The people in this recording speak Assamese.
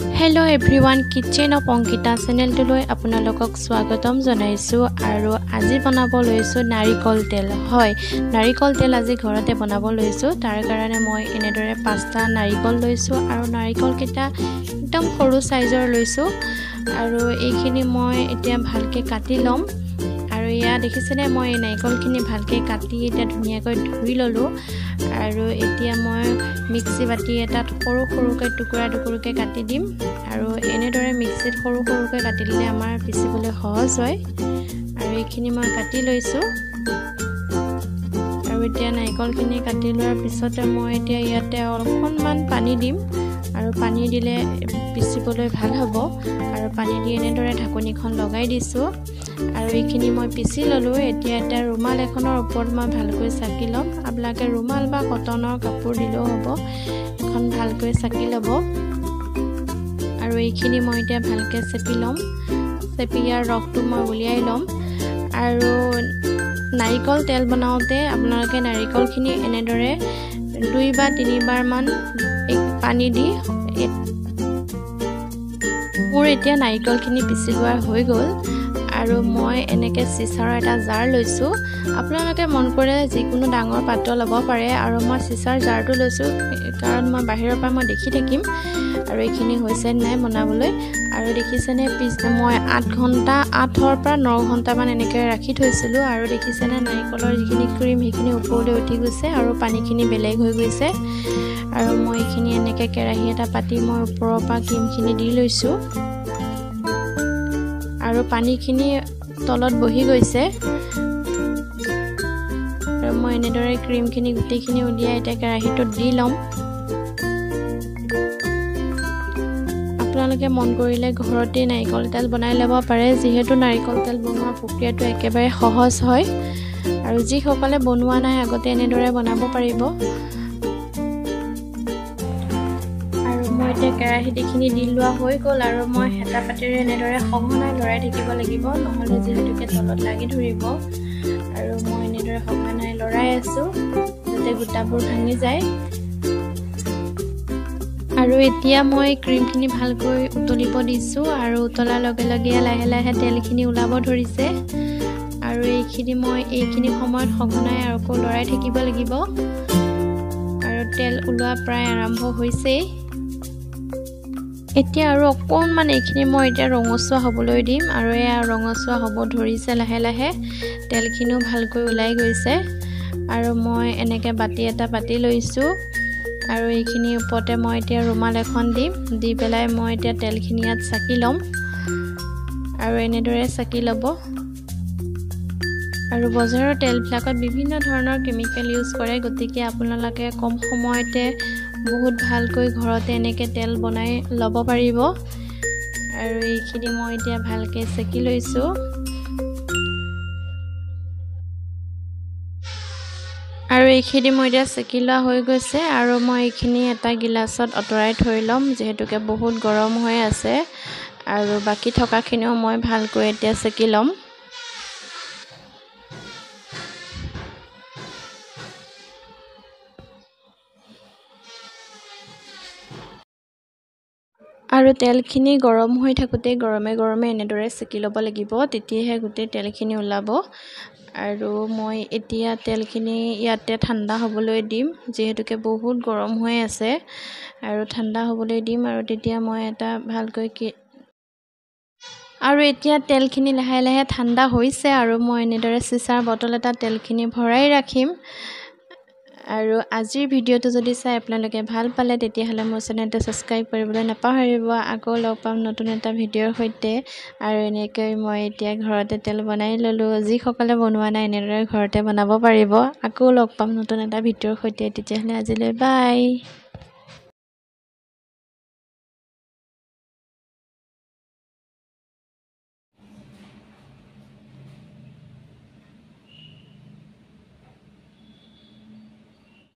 Hello everyone, Kitchen of Ankita channel লৈ আপোনালোকক স্বাগতম জনাইছো আৰু আজি বনাব লৈছো নাৰিকল তেল হয় নাৰিকল তেল আজি ঘৰতে বনাব লৈছো তাৰ কাৰণে মই এনেদৰে 5টা নাৰিকল লৈছো আৰু নাৰিকল কেটা একদম সৰু সাইজৰ লৈছো আৰু এইখিনি মই এতিয়া ভালকে কাটি লম আৰু ইয়া দেখিছেনে মই নাৰিকলখিনি ভালকে কাটি এটা ধুনিয়াকৈ ধুই ললো আৰু এতিয়া মই মিক্সি বাটি এটাত সৰু টুকুৰাকে কাটি দিম আৰু এনেদৰে মিক্সিত সৰুকৈ কাটিলে আমাৰ পিছিবলৈ সহজ হয় আৰু এইখিনি মই কাটি লৈছো আৰু এতিয়া নাৰিকলখিনি কাটি লোৱাৰ পিছতে মই এতিয়া ইয়াতে অলপমান পানী দিম আৰু পানী দিলে পিছিবলৈ ভাল হ'ব আৰু পানী দি এনেদৰে ঢাকনিখন লগাই দিছো আৰু এইখিনি মই পিছি ললো এতিয়া এটা ৰুমাল এখনৰ ওপৰত মই ভালকৈ সাকি লম আপোনালোকে ৰুমাল বা কটনৰ কাপোৰ দিলেও হ'ব এখন ভালকৈ সাকি ল'ব আৰু এইখিনি মই এতিয়া ভালকৈ চেপি লম চেপি ইয়াৰ ৰসটো মই উলিয়াই লম আৰু নাৰিকল তেল বনাওতে আপোনালোকে নাৰিকলখিনি এনেদৰে 2 বা 3 বাৰ মান পানী দি মোৰ এতিয়া নাৰিকলখিনি পিছি লোৱা হৈ গ'ল আৰু মই এনেকে চিচাৰৰ এটা জাৰ লৈছো আপোনালোকে মন কৰে যিকোনো ডাঙৰ পাত্ৰ ল'ব পাৰে আৰু মই চিচাৰ জাৰটো লৈছো কাৰণ মই বাহিৰৰ পৰা মই দেখি থাকিম আৰু এইখিনি হৈছে নাই বনাবলৈ আৰু দেখিছেনে মই 8 ঘণ্টা 8ৰ পৰা 9 ঘণ্টা মান এনেকৈ ৰাখি থৈছিলো আৰু দেখিছেনে নাৰিকলৰ যিখিনি ক্ৰীম সেইখিনি ওপৰলৈ উঠি গৈছে আৰু পানীখিনি বেলেগ হৈ গৈছে আৰু মই এইখিনি এনেকৈ কেৰাহী এটা পাতি মই ওপৰৰ পৰা ক্ৰীমখিনি দি লৈছো আৰু পানীখিনি তলত বহি গৈছে আৰু মই এনেদৰে ক্ৰীমখিনি গুটিখিনি উলিয়াই এটা কেৰাহীটোত দি লম আপোনালোকে মন কৰিলে ঘৰতে নাৰিকল তেল বনাই ল'ব পাৰে যিহেতু নাৰিকল তেল বনোৱা প্ৰক্ৰিয়াটো একেবাৰে সহজ হয় আৰু যিসকলে বনোৱা নাই আগতে এনেদৰে বনাব পাৰিব এতিয়া কেৰাহীত এইখিনি দি লোৱা হৈ গ'ল আৰু মই হেতা পাতিৰে এনেদৰে সঘনাই লৰাই থাকিব লাগিব নহলে যিহেতুকে তলত লাগি ধৰিব আৰু মই এনেদৰে সঘনাই লৰাই আছো যাতে গোটাবোৰ ভাঙি যায় আৰু এতিয়া মই ক্ৰীমখিনি ভালকৈ উতলিব দিছো আৰু উতলাৰ লগে লগে লাহে লাহে তেলখিনি ওলাব ধৰিছে আৰু এইখিনি সময়ত সঘনাই আৰু লৰাই থাকিব লাগিব আৰু তেল ওলোৱা প্ৰায় আৰম্ভ হৈছে এতিয়া আৰু অকণমান এইখিনি মই এতিয়া ৰঙচুৱা হ'বলৈ দিম আৰু এয়া ৰঙচুৱা হ'ব ধৰিছে লাহে লাহে তেলখিনিও ভালকৈ ওলাই গৈছে আৰু মই এনেকৈ বাটি এটা পাতি লৈছো আৰু এইখিনি ওপৰতে মই এতিয়া ৰুমাল এখন দি পেলাই মই এতিয়া তেলখিনি ইয়াত সাকি ল'ম আৰু এনেদৰে সাকি ল'ব আৰু বজাৰৰ তেলবিলাকত বিভিন্ন ধৰণৰ কেমিকেল ইউজ কৰে গতিকে আপোনালোকে কম সময়তে বহুত ভালকৈ ঘৰতে এনেকৈ তেল বনাই ল'ব পাৰিব আৰু এইখিনি মই এতিয়া ভালকৈ সেকি লৈছো আৰু এইখিনি মই এতিয়া সেকি লোৱা হৈ গৈছে আৰু মই এইখিনি এটা গিলাছত অতৰাই থৈ ল'ম যিহেতুকে বহুত গৰম হৈ আছে আৰু বাকি থকাখিনিও মই ভালকৈ এতিয়া সেকি ল'ম আৰু তেলখিনি গৰম হৈ থাকোতে গৰমে এনেদৰে সেকি ল'ব লাগিব তেতিয়াহে গোটেই তেলখিনি ওলাব আৰু মই এতিয়া তেলখিনি ইয়াতে ঠাণ্ডা হ'বলৈ দিম যিহেতুকে বহুত গৰম হৈ আছে আৰু ঠাণ্ডা হ'বলৈ দিম আৰু তেতিয়া মই এটা ভালকৈ আৰু এতিয়া তেলখিনি লাহে লাহে ঠাণ্ডা হৈছে আৰু মই এনেদৰে চিচাৰ বটল এটা তেলখিনি ভৰাই ৰাখিম আৰু আজিৰ ভিডিঅ'টো যদি চাই আপোনালোকে ভাল পালে তেতিয়াহ'লে মোৰ চেনেলটো সাবস্ক্ৰাইব কৰিবলৈ নাপাহৰিব আকৌ লগ পাম নতুন এটা ভিডিঅ'ৰ সৈতে আৰু এনেকৈ মই এতিয়া ঘৰতে তেল বনাই ল'লো যিসকলে বনোৱা নাই এনেদৰে ঘৰতে বনাব পাৰিব আকৌ লগ পাম নতুন এটা ভিডিঅ'ৰ সৈতে তেতিয়াহ'লে আজিলৈ বাই